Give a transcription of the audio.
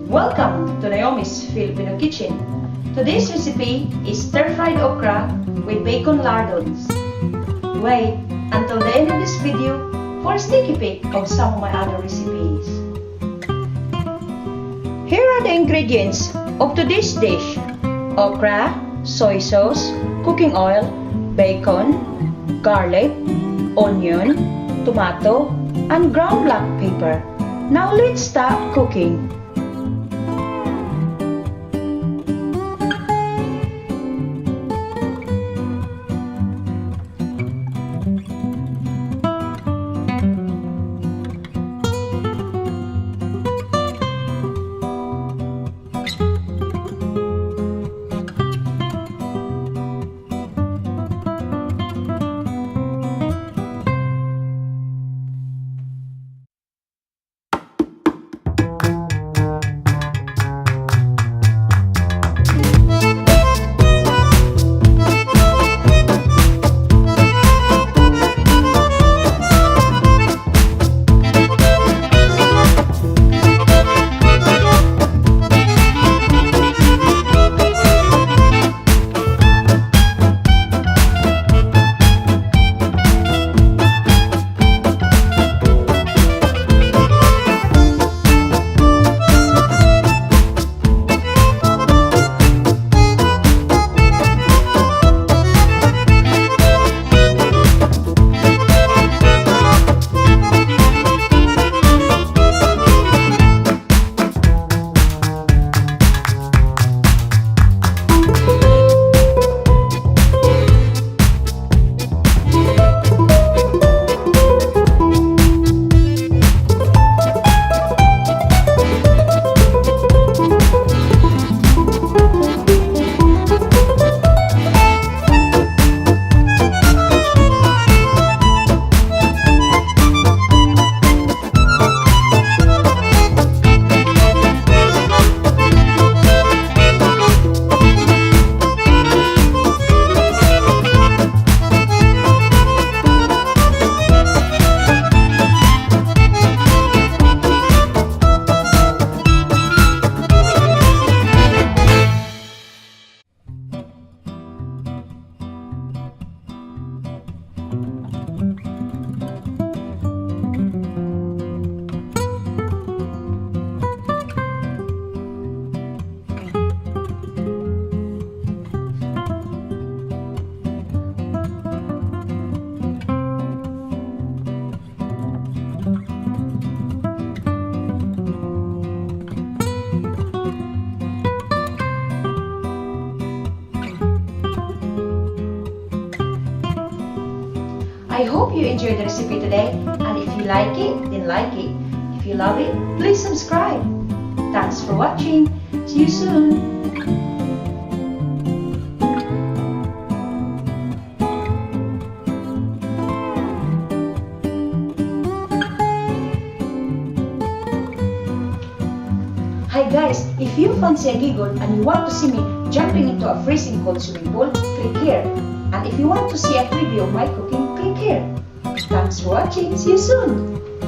Welcome to Naomi's Filipino Kitchen. Today's recipe is stir-fried okra with bacon lardons. Wait until the end of this video for a sneaky peek of some of my other recipes. Here are the ingredients of today's dish: okra, soy sauce, cooking oil, bacon, garlic, onion, tomato, and ground black pepper. Now let's start cooking. I hope you enjoyed the recipe today, and if you like it, then like it. If you love it, please subscribe. Thanks for watching. See you soon. Hi guys, if you fancy a giggle and you want to see me jumping into a freezing cold swimming pool, click here. And if you want to see a preview of my cooking, click here. Thanks for watching. See you soon.